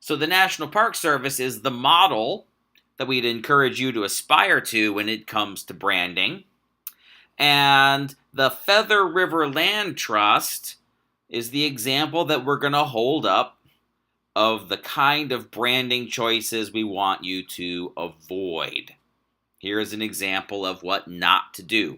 So the National Park Service is the model that we'd encourage you to aspire to when it comes to branding. And the Feather River Land Trust is the example that we're going to hold up of the kind of branding choices we want you to avoid. Here is an example of what not to do.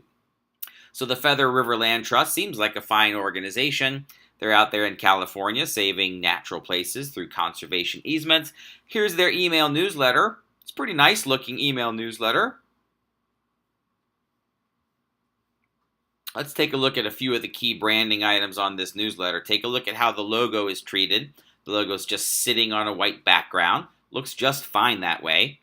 So the Feather River Land Trust seems like a fine organization. They're out there in California saving natural places through conservation easements. Here's their email newsletter. It's a pretty nice looking email newsletter. Let's take a look at a few of the key branding items on this newsletter. Take a look at how the logo is treated. The logo is just sitting on a white background. Looks just fine that way.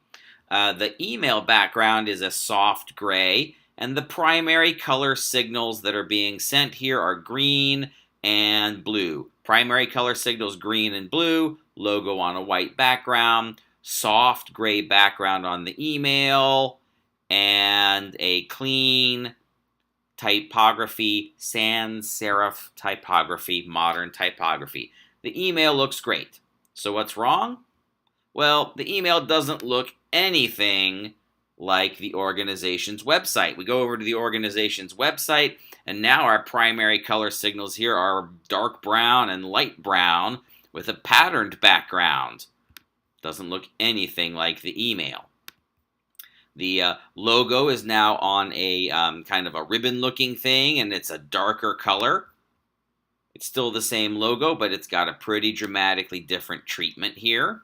The email background is a soft gray, and the primary color signals that are being sent here are green and blue. Primary color signals green and blue, logo on a white background, soft gray background on the email, and a clean typography, sans serif typography, modern typography. The email looks great. So what's wrong? Well, the email doesn't look anything like the organization's website. We go over to the organization's website, and now our primary color signals here are dark brown and light brown with a patterned background. Doesn't look anything like the email. The logo is now on a kind of a ribbon-looking thing, and it's a darker color. It's still the same logo, but it's got a pretty dramatically different treatment here.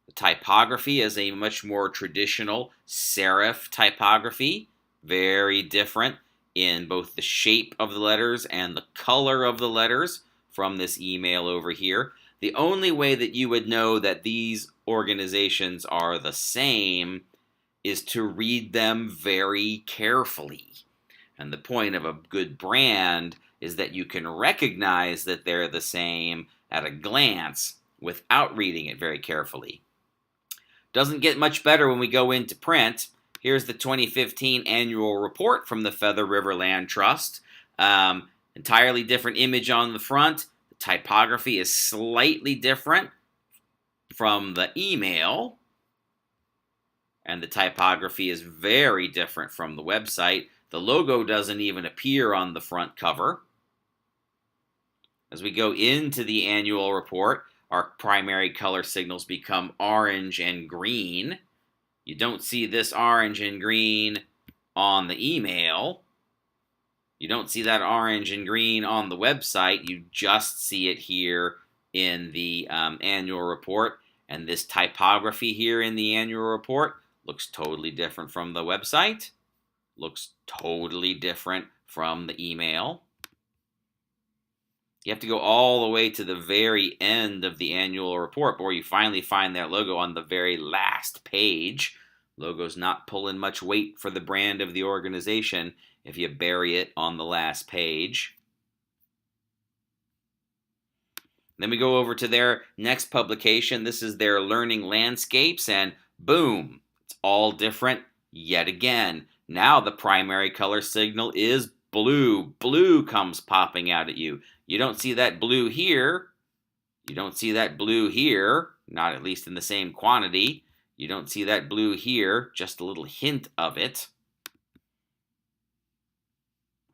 The typography is a much more traditional serif typography. Very different in both the shape of the letters and the color of the letters from this email over here. The only way that you would know that these organizations are the same is to read them very carefully. And the point of a good brand is that you can recognize that they're the same at a glance without reading it very carefully. Doesn't get much better when we go into print. Here's the 2015 annual report from the Feather River Land Trust. Entirely different image on the front. The typography is slightly different from the email. And the typography is very different from the website. The logo doesn't even appear on the front cover. As we go into the annual report, our primary color signals become orange and green. You don't see this orange and green on the email. You don't see that orange and green on the website. You just see it here in the annual report. And this typography here in the annual report looks totally different from the website. Looks totally different from the email. You have to go all the way to the very end of the annual report before you finally find that logo on the very last page. Logo's not pulling much weight for the brand of the organization if you bury it on the last page. Then we go over to their next publication. This is their Learning Landscapes, and boom, it's all different yet again. Now the primary color signal is blue. Blue comes popping out at you. You don't see that blue here. You don't see that blue here, not at least in the same quantity. You don't see that blue here, just a little hint of it.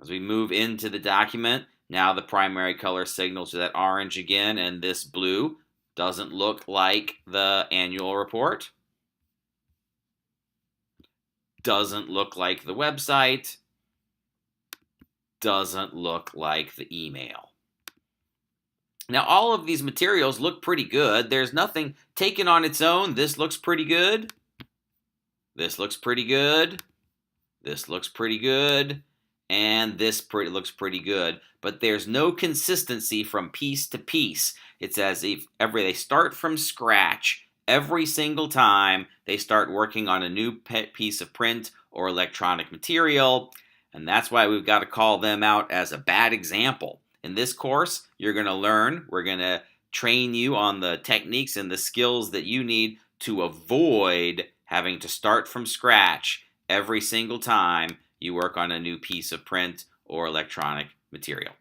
As we move into the document, now the primary color signals are that orange again, and this blue doesn't look like the annual report. Doesn't look like the website. Doesn't look like the email. Now, all of these materials look pretty good. There's nothing taken on its own. This looks pretty good. This looks pretty good. This looks pretty good. And this looks pretty good. But there's no consistency from piece to piece. It's as if they start from scratch every single time they start working on a new piece of print or electronic material. And that's why we've got to call them out as a bad example. In this course, you're going to learn, we're going to train you on the techniques and the skills that you need to avoid having to start from scratch every single time you work on a new piece of print or electronic material.